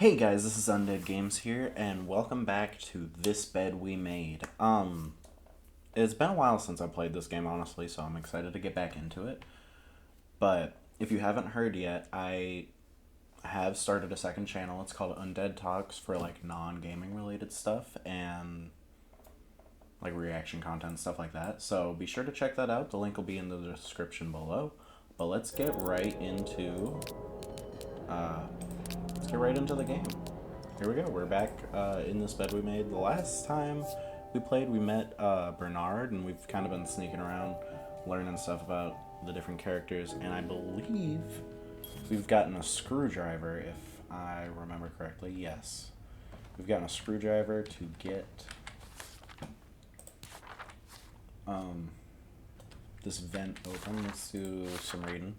Hey guys, this is Undeadgames here, and welcome back to This Bed We Made. It's been a while since I played this game, honestly, so I'm excited to get back into it. But if you haven't heard yet, I have started a second channel. It's called Undead Talks for like non-gaming related stuff and like reaction content, stuff like that. So be sure to check that out. The link will be in the description below. But let's get right into the game. Here we go. We're back in this bed we made. The last time we played, we met Bernard, and we've kind of been sneaking around, learning stuff about the different characters. And I believe we've gotten a screwdriver, if I remember correctly. Yes, we've gotten a screwdriver to get this vent open. Let's do some reading.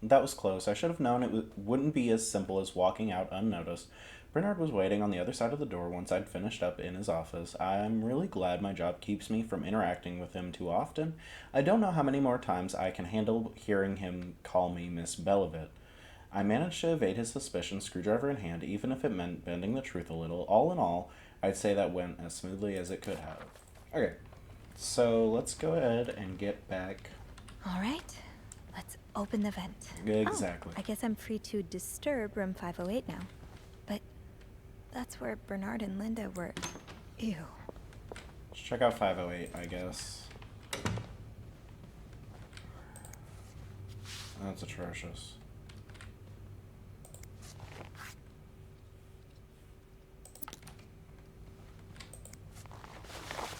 That was close. I should have known wouldn't be as simple as walking out unnoticed. Bernard was waiting on the other side of the door once I'd finished up in his office. I'm really glad my job keeps me from interacting with him too often. I don't know how many more times I can handle hearing him call me Miss Bellavit. I managed to evade his suspicion, screwdriver in hand, even if it meant bending the truth a little. All in all, I'd say that went as smoothly as it could have. Okay, so let's go ahead and get back. All right, let's open the vent. Exactly. Oh, I guess I'm free to disturb room 508 now. But that's where Bernard and Linda were. Ew. Let's check out 508, I guess. That's atrocious.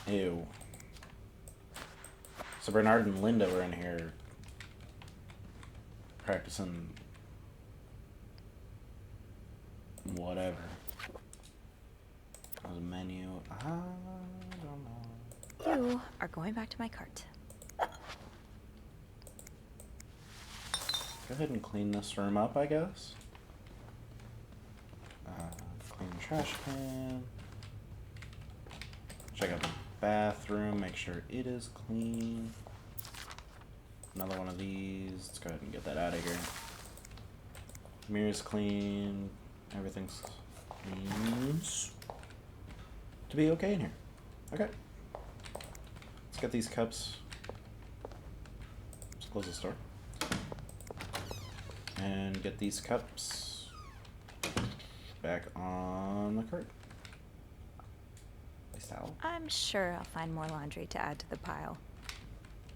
Ew. So Bernard and Linda were in here practicing whatever. There's a menu. I don't know. You are going back to my cart. Go ahead and clean this room up, I guess. Clean the trash can. Check out the bathroom, make sure it is clean. Another one of these. Let's go ahead and get that out of here. Mirror's clean. Everything's seems to be okay in here. Okay. Let's get these cups. Let's close this door. And get these cups back on the cart. Nice towel. I'm sure I'll find more laundry to add to the pile.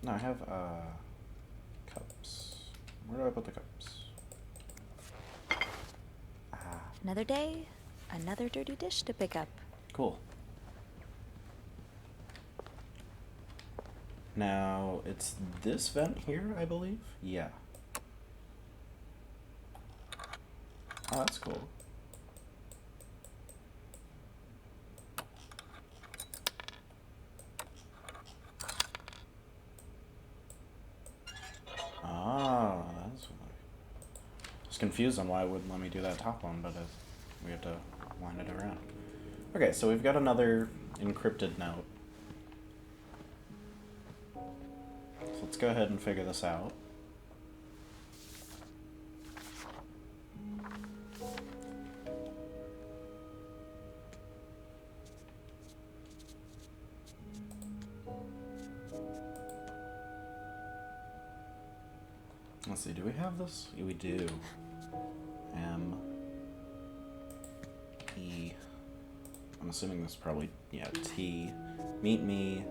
No, I have cups. Where do I put the cups? Another day, another dirty dish to pick up. Cool. Now, it's this vent here, I believe? Yeah. Oh, that's cool. Ah, that's why. I was confused on why it wouldn't let me do that top one, but we had to wind it around. Okay, so we've got another encrypted note. So let's go ahead and figure this out. Let's see, do we have this? Yeah, we do. M E. I'm assuming this is probably, yeah, T. Meet me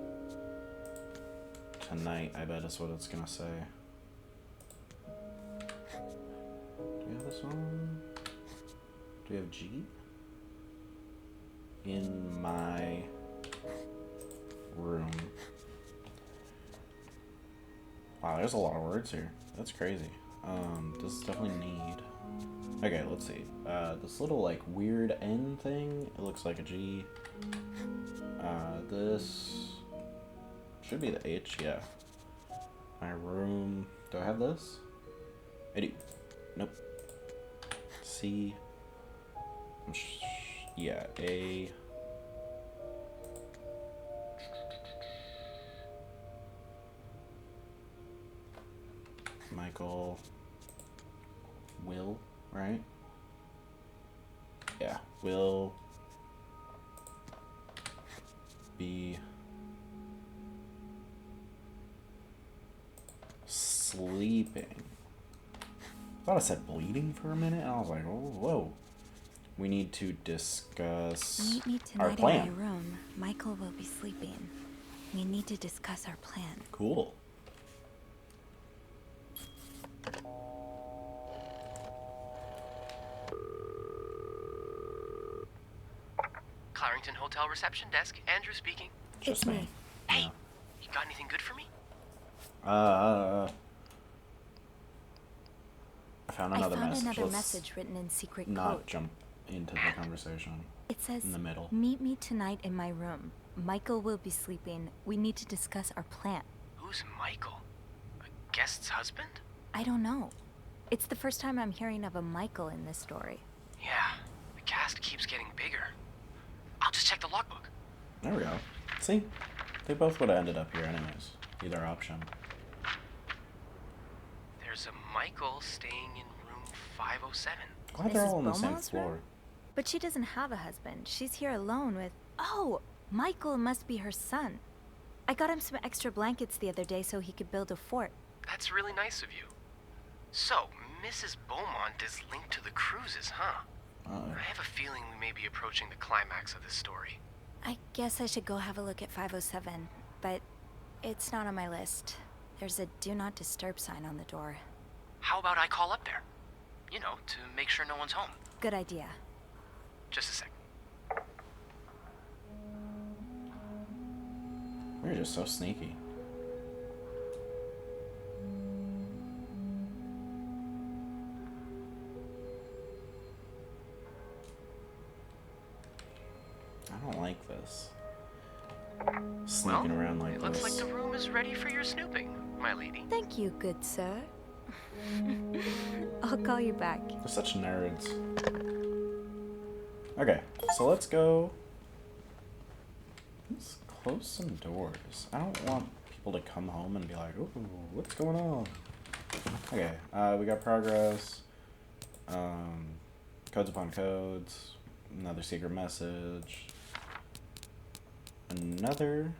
tonight, I bet is what it's gonna say. Do we have this one? Do we have G? In my room. Wow, there's a lot of words here. That's crazy. This is definitely need. Okay, let's see. This little like weird N thing, it looks like a G. This should be the H, yeah. My room. Do I have this? I do. Nope. C. Yeah, A. Michael. Will, right? Yeah, will be sleeping. I thought I said bleeding for a minute, and I was like, oh, whoa. We need to discuss Meet me our tonight plan. in my room. Michael will be sleeping. We need to discuss our plan. Cool. Clarington Hotel reception desk. Andrew speaking. Just It's me. Hey, Yeah. you got anything good for me? I found I another found message. another Let's message written in secret not code. jump into the conversation It says, in the middle. meet me tonight in my room. Michael will be sleeping. We need to discuss our plan. Who's Michael? A guest's husband? I don't know. It's the first time I'm hearing of a Michael in this story. Yeah, the cast keeps getting bigger. I'll just check the logbook. There we go. See? They both would have ended up here anyways. Either option. There's a Michael staying in room 507. Glad they're Mrs. all on the same Beaumont's floor. room? But she doesn't have a husband. She's here alone with... Oh! Michael must be her son. I got him some extra blankets the other day so he could build a fort. That's really nice of you. So, Mrs. Beaumont is linked to the cruises, huh? I have a feeling we may be approaching the climax of this story. I guess I should go have a look at 507, but it's not on my list. There's a do not disturb sign on the door. How about I call up there? You know, to make sure no one's home. Good idea. Just a sec. We're just so sneaky. I don't like this. Sneaking around like it this. looks like the room is ready for your snooping, my lady. Thank you, good sir. I'll call you back. They're such nerds. Okay, so let's go. Let's close some doors. I don't want people to come home and be like, "Ooh, what's going on?" Okay, we got progress. Codes upon codes. Another secret message. Another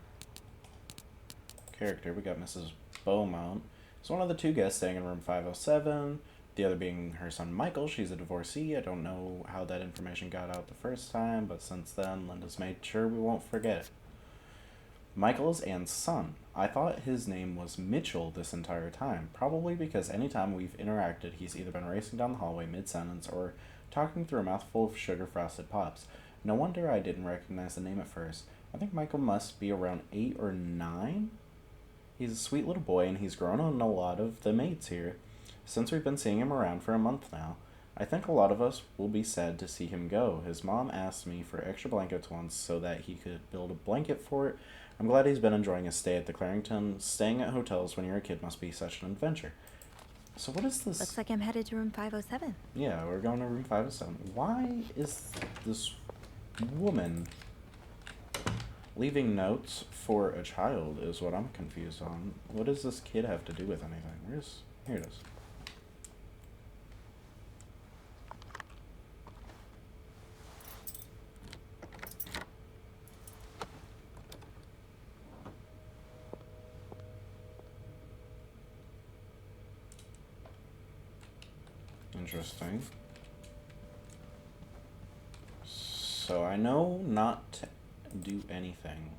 character. We got Mrs. Beaumont. It's one of the two guests staying in room 507. The other being her son Michael. She's a divorcee. I don't know how that information got out the first time, but since then, Linda's made sure we won't forget it. Michael is Anne's son. I thought his name was Mitchell this entire time, probably because anytime we've interacted, he's either been racing down the hallway mid-sentence or talking through a mouthful of sugar-frosted pops. No wonder I didn't recognize the name at first. I think Michael must be around 8 or 9. He's a sweet little boy, and he's grown on a lot of the maids here. Since we've been seeing him around for a month now, I think a lot of us will be sad to see him go. His mom asked me for extra blankets once so that he could build a blanket fort. I'm glad he's been enjoying his stay at the Clarington. Staying at hotels when you're a kid must be such an adventure. So what is this? Looks like I'm headed to room 507. Yeah, we're going to room 507. Why is this woman leaving notes for a child is what I'm confused on. What does this kid have to do with anything? Here it is. Interesting. So I know not to do anything.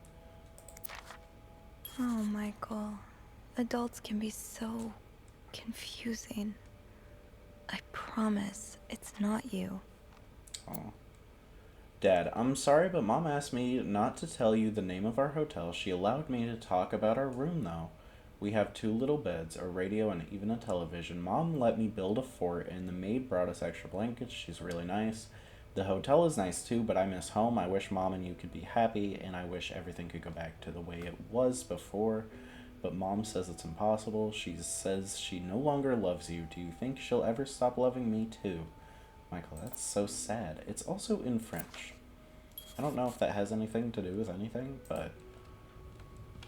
Oh, Michael. Adults can be so confusing. I promise it's not you. Oh. Dad, I'm sorry, but Mom asked me not to tell you the name of our hotel. She allowed me to talk about our room, though. We have 2 little beds, a radio, and even a television. Mom let me build a fort, and the maid brought us extra blankets. She's really nice. The hotel is nice, too, but I miss home. I wish Mom and you could be happy, and I wish everything could go back to the way it was before. But Mom says it's impossible. She says she no longer loves you. Do you think she'll ever stop loving me, too? Michael, that's so sad. It's also in French. I don't know if that has anything to do with anything, but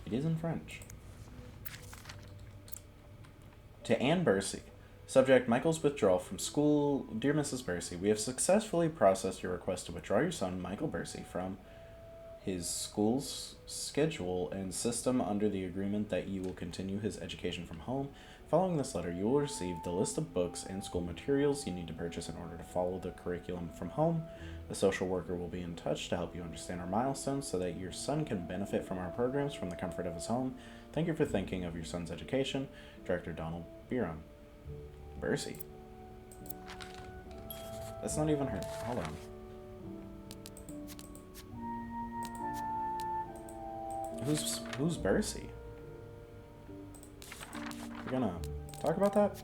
it is in French. To Anne Bursey, Subject, Michael's withdrawal from school. Dear Mrs. Bercy, we have successfully processed your request to withdraw your son, Michael Bercy, from his school's schedule and system under the agreement that you will continue his education from home. Following this letter, you will receive the list of books and school materials you need to purchase in order to follow the curriculum from home. The social worker will be in touch to help you understand our milestones so that your son can benefit from our programs from the comfort of his home. Thank you for thinking of your son's education. Director Donald Beaumont. Bercy. That's not even her. Hold on. Who's Bercy? We're gonna talk about that?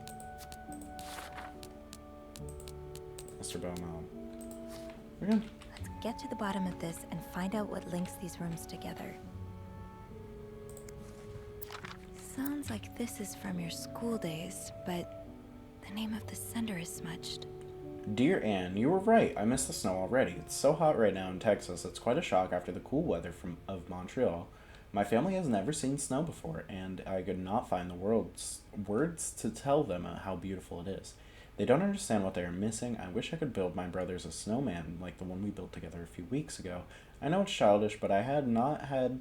Mr. Beaumont. We're gonna... Let's get to the bottom of this and find out what links these rooms together. Sounds like this is from your school days, but the name of the sender is smudged. Dear Anne, you were right. I miss the snow already. It's so hot right now in Texas. It's quite a shock after the cool weather of Montreal. My family has never seen snow before, and I could not find the words to tell them how beautiful it is. They don't understand what they are missing. I wish I could build my brothers a snowman like the one we built together a few weeks ago. I know it's childish, but I had not had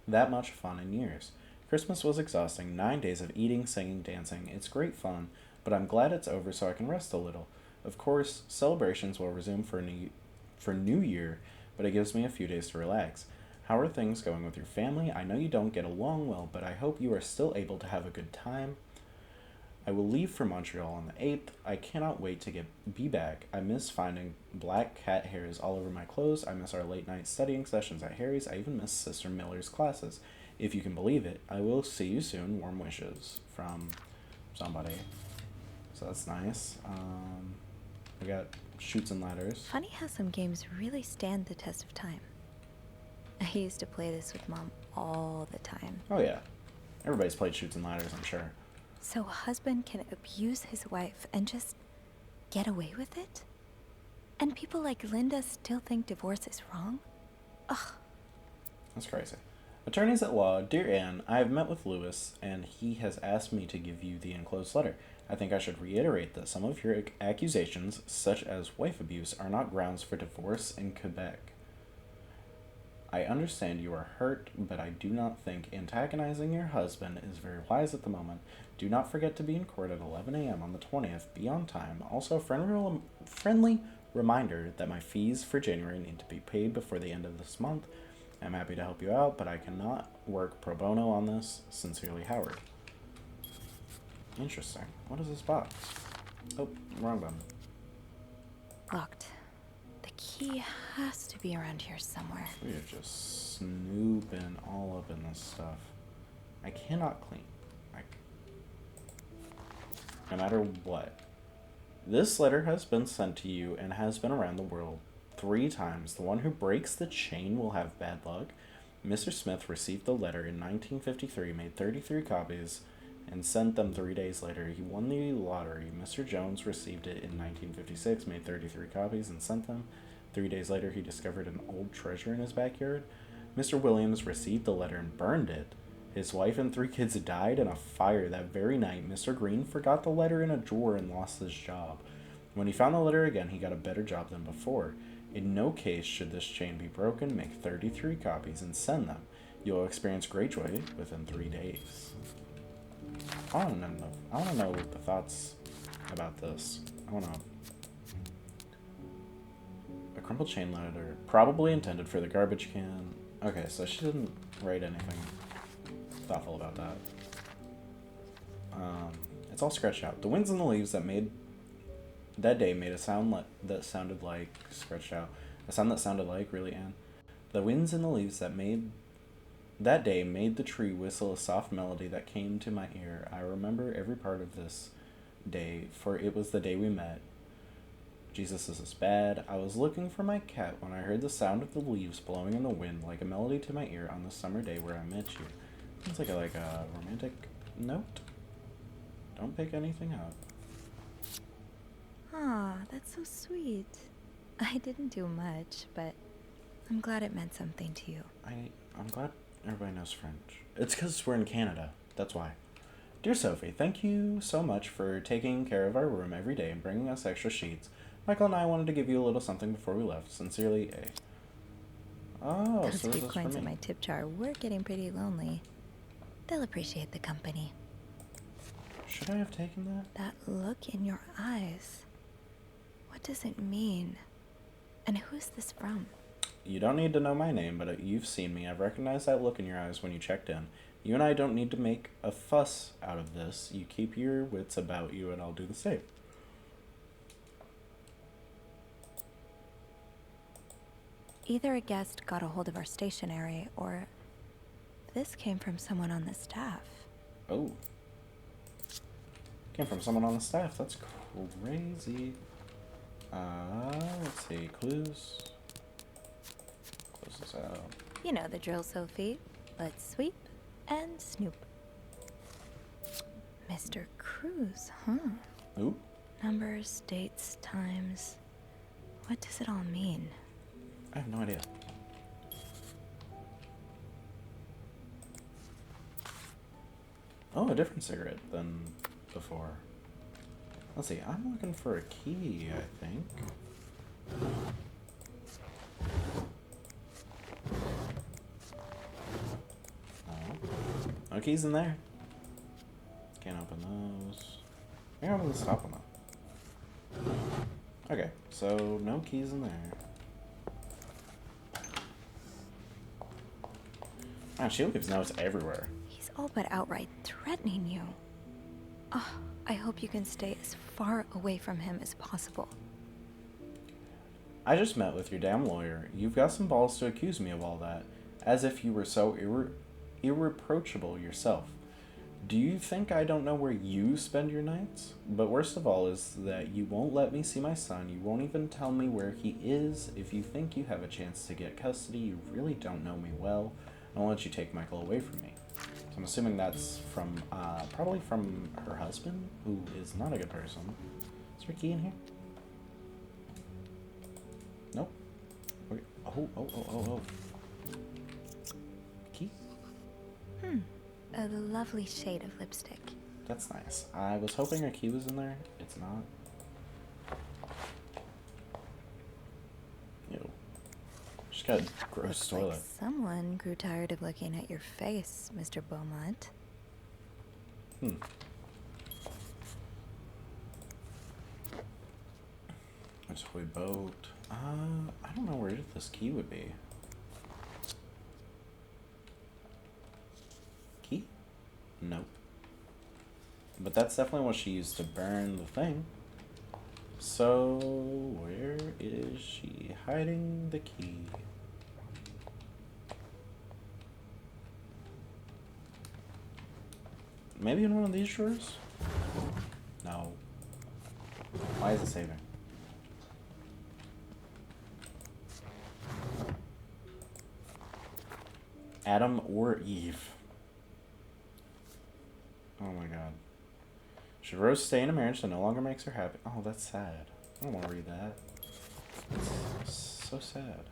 that much fun in years. Christmas was exhausting. 9 days of eating, singing, dancing. It's great fun, but I'm glad it's over so I can rest a little. Of course, celebrations will resume for New Year, but it gives me a few days to relax. How are things going with your family? I know you don't get along well, but I hope you are still able to have a good time. I will leave for Montreal on the 8th. I cannot wait to be back. I miss finding black cat hairs all over my clothes. I miss our late night studying sessions at Harry's. I even miss Sister Miller's classes. If you can believe it, I will see you soon. Warm wishes from somebody. So that's nice. I got Chutes and Ladders. Funny how some games really stand the test of time. I used to play this with Mom all the time. Oh yeah. Everybody's played Chutes and Ladders, I'm sure. So a husband can abuse his wife and just get away with it? And people like Linda still think divorce is wrong? Ugh. That's crazy. Attorneys at law, dear Anne, I have met with Lewis, and he has asked me to give you the enclosed letter. I think I should reiterate that some of your accusations, such as wife abuse, are not grounds for divorce in Quebec. I understand you are hurt, but I do not think antagonizing your husband is very wise at the moment. Do not forget to be in court at 11 a.m. on the 20th. Be on time. Also, friendly reminder that my fees for January need to be paid before the end of this month. I'm happy to help you out, but I cannot work pro bono on this. Sincerely, Howard. Interesting. What is this box? Oh, wrong button. Locked. The key has to be around here somewhere. We are just snooping all up in this stuff. I cannot clean. No matter what. This letter has been sent to you and has been around the world 3 times. The one who breaks the chain will have bad luck. Mr. Smith received the letter in 1953, made 33 copies, and sent them 3 days later. He won the lottery. Mr. Jones received it in 1956, made 33 copies, and sent them. 3 days later, he discovered an old treasure in his backyard. Mr. Williams received the letter and burned it. His wife and 3 kids died in a fire that very night. Mr. Green forgot the letter in a drawer and lost his job. When he found the letter again, he got a better job than before. In no case should this chain be broken. Make 33 copies and send them. You will experience great joy within 3 days. I want to know the thoughts about this. I want to... A crumpled chain letter, probably intended for the garbage can. Okay, so she didn't write anything thoughtful about that. It's all scratched out. The winds and the leaves that day made a sound that sounded like scratched out. A sound that sounded like, really, Anne? The winds and the leaves that day made the tree whistle a soft melody that came to my ear. I remember every part of this day, for it was the day we met. Jesus, this is bad. I was looking for my cat when I heard the sound of the leaves blowing in the wind like a melody to my ear on the summer day where I met you. It's like a romantic note. Don't pick anything up. Ah, that's so sweet. I didn't do much, but I'm glad it meant something to you. I'm glad everybody knows French. It's because we're in Canada. That's why. Dear Sophie, thank you so much for taking care of our room every day and bringing us extra sheets. Michael and I wanted to give you a little something before we left. Sincerely, A. Oh, Those so few this is for coins in me. my tip jar were getting pretty lonely. They'll appreciate the company. Should I have taken that? That look in your eyes. What does it mean? And who's this from? You don't need to know my name, but you've seen me. I've recognized that look in your eyes when you checked in. You and I don't need to make a fuss out of this. You keep your wits about you, and I'll do the same. Either a guest got a hold of our stationery, or this came from someone on the staff. Oh. Came from someone on the staff. That's crazy. Let's see. Clues. Close this out. You know the drill, Sophie. Let's sweep and snoop. Mr. Cruz, huh? Ooh. Numbers, dates, times. What does it all mean? I have no idea. Oh, a different cigarette than before. Let's see. I'm looking for a key, I think. No keys in there. Can't open those. Maybe I'll just stop on that. Okay, so no keys in there. Man, she leaves notes everywhere. He's all but outright threatening you. Oh, I hope you can stay as far away from him as possible. I just met with your damn lawyer. You've got some balls to accuse me of all that, as if you were so irreproachable yourself. Do you think I don't know where you spend your nights? But worst of all is that you won't let me see my son. You won't even tell me where he is. If you think you have a chance to get custody, you really don't know me well. I won't let you take Michael away from me. So I'm assuming that's from, probably from her husband, who is not a good person. Is there a key in here? Nope. Okay. Oh. Key? A lovely shade of lipstick. That's nice. I was hoping a key was in there. It's not. Ew. She's got a gross Looks toilet. like someone grew tired of looking at your face, Mr. Beaumont. A toy boat. I don't know where this key would be. Key? Nope. But that's definitely what she used to burn the thing. So, where is she hiding the key? Maybe in one of these drawers? No. Why is it saving? Adam or Eve? Oh my god. Should Rose stay in a marriage that no longer makes her happy? Oh, that's sad. I don't want to read that. It's so sad.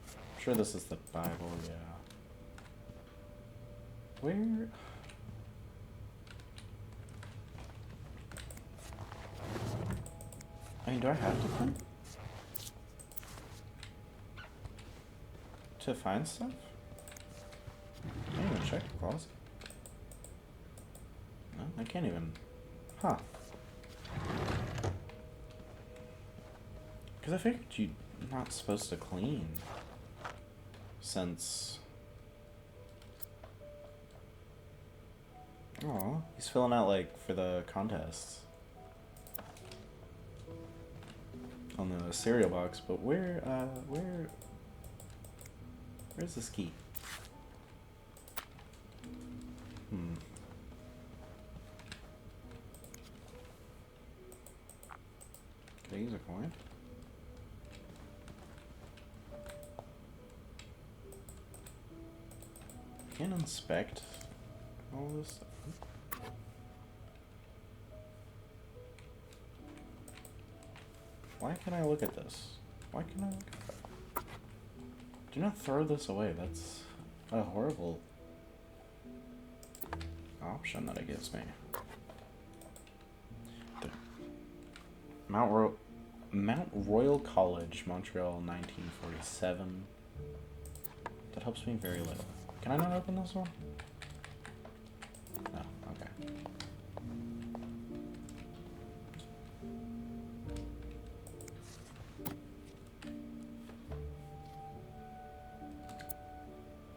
I'm sure this is the Bible, yeah. Where? I mean, do I have to print? To find stuff? I can't even check the closet. No, I can't even. Huh. Because I figured you're not supposed to clean. Since. Oh, he's filling out, like, for the contests. On the cereal box, but where's this key? Can I use a coin? I can't inspect all this stuff. Why can't I look at this? Why can't I look at that? Do not throw this away. That's a horrible option that it gives me. Mount Royal College, Montreal, 1947. That helps me very little. Can I not open this one? No, okay.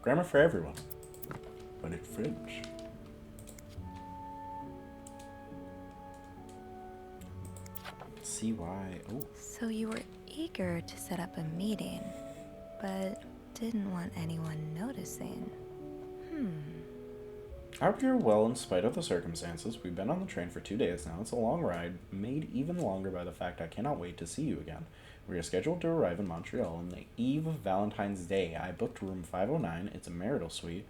Grammar for everyone, but it's French. See why? Oh. So you were eager to set up a meeting, but didn't want anyone noticing. I hope you're well in spite of the circumstances. We've been on the train for 2 days now. It's a long ride, made even longer by the fact I cannot wait to see you again. We are scheduled to arrive in Montreal on the eve of Valentine's Day. I booked room 509. It's a marital suite.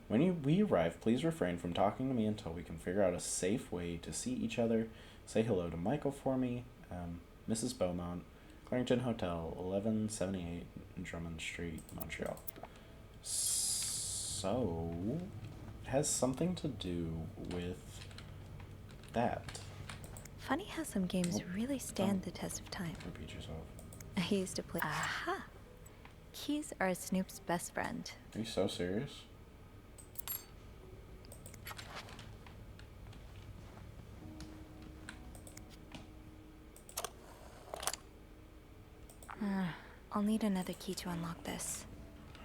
When we arrive, please refrain from talking to me until we can figure out a safe way to see each other. Say hello to Michael for me. Mrs. Beaumont, Clarington Hotel, 1178 Drummond Street, Montreal. So, it has something to do with that. Funny how some games really stand the test of time. Repeat yourself. I used to play. Aha! Keys are Snoop's best friend. Are you so serious? I'll need another key to unlock this.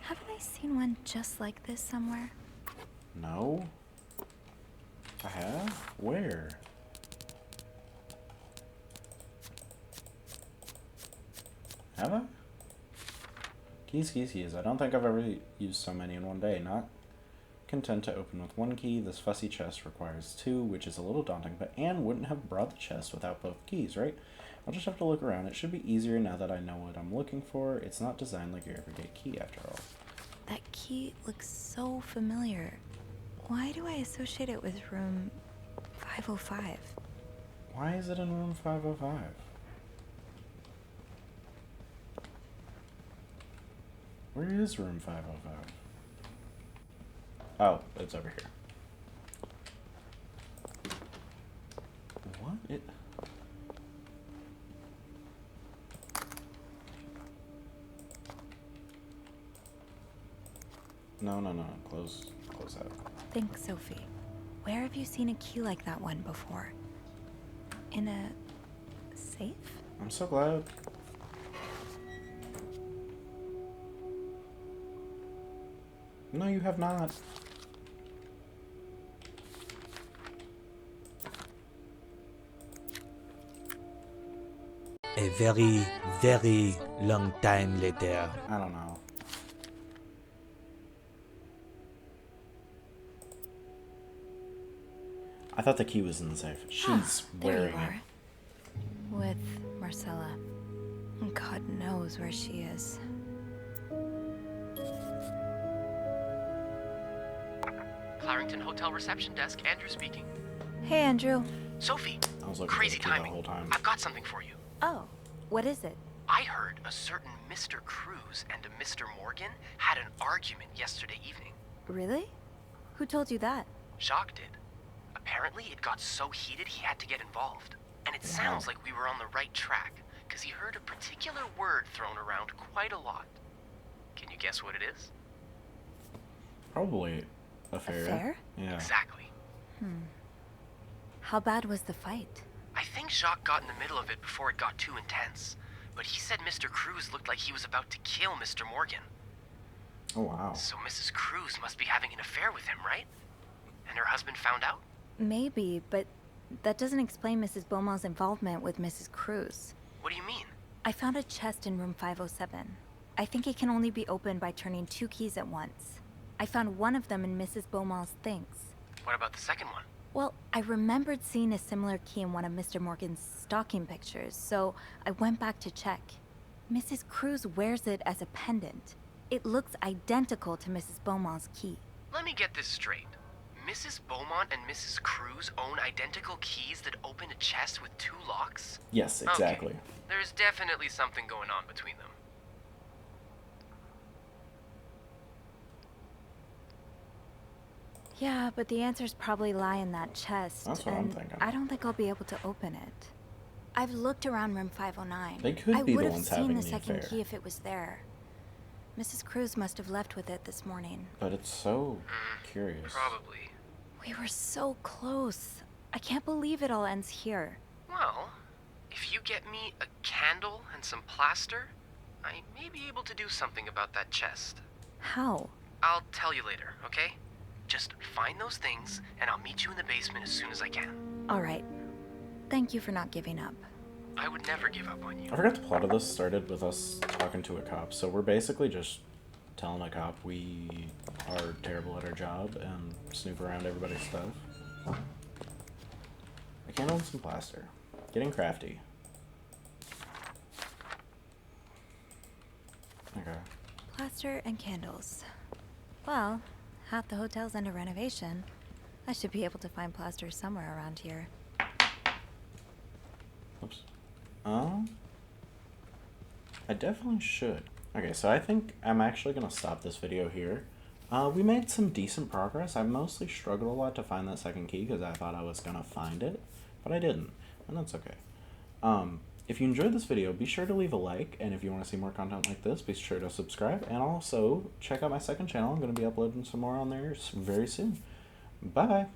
Haven't I seen one just like this somewhere? No. I have? Where? Have I? Keys. I don't think I've ever used so many in one day. Not content to open with one key, this fussy chest requires two, which is a little daunting, but Anne wouldn't have brought the chest without both keys, right? I'll just have to look around. It should be easier now that I know what I'm looking for. It's not designed like your everyday key, after all. That key looks so familiar. Why do I associate it with room 505? Why is it in room 505? Where is room 505? Oh, it's over here. What? No. Close that. Think, Sophie. Where have you seen a key like that one before? In a safe? I'm so glad. No, you have not. A very, very long time later. I don't know. I thought the key was in the safe. She's there wearing you are. it. With Marcella. God knows where she is. Clarington Hotel reception desk, Andrew speaking. Hey, Andrew. Sophie, I was looking crazy for the key the timing. whole time. I've got something for you. Oh, what is it? I heard a certain Mr. Cruz and a Mr. Morgan had an argument yesterday evening. Really? Who told you that? Jacques did. Apparently, it got so heated he had to get involved. And it sounds like we were on the right track, because he heard a particular word thrown around quite a lot. Can you guess what it is? Probably affair. Affair? Yeah. Exactly. How bad was the fight? I think Jacques got in the middle of it before it got too intense. But he said Mr. Cruz looked like he was about to kill Mr. Morgan. Oh, wow. So Mrs. Cruz must be having an affair with him, right? And her husband found out? Maybe, but that doesn't explain Mrs. Beaumont's involvement with Mrs. Cruz. What do you mean? I found a chest in room 507. I think it can only be opened by turning two keys at once. I found one of them in Mrs. Beaumont's things. What about the second one? Well, I remembered seeing a similar key in one of Mr. Morgan's stocking pictures, so I went back to check. Mrs. Cruz wears it as a pendant. It looks identical to Mrs. Beaumont's key. Let me get this straight. Mrs. Beaumont and Mrs. Cruz own identical keys that open a chest with two locks? Yes, exactly. Okay. There's definitely something going on between them. Yeah, but the answers probably lie in that chest. That's what I'm and thinking. I don't think I'll be able to open it. I've looked around room 509. They could be I would the have ones seen having the the second affair. key if it was there. Mrs. Cruz must have left with it this morning. But it's so curious. Probably. We were so close. I can't believe it all ends here. Well, if you get me a candle and some plaster, I may be able to do something about that chest. How? I'll tell you later, okay? Just find those things, and I'll meet you in the basement as soon as I can. All right. Thank you for not giving up. I would never give up on you. I forgot the plot of this started with us talking to a cop, so we're basically just telling a cop we are terrible at our job and snoop around everybody's stuff. A candle and some plaster. Getting crafty. Okay. Plaster and candles. Well, half the hotel's under renovation. I should be able to find plaster somewhere around here. Oops. I definitely should. Okay, so I think I'm actually going to stop this video here. We made some decent progress. I mostly struggled a lot to find that second key because I thought I was going to find it, but I didn't, and that's okay. If you enjoyed this video, be sure to leave a like, and if you want to see more content like this, be sure to subscribe, and also check out my second channel. I'm going to be uploading some more on there very soon. Bye-bye.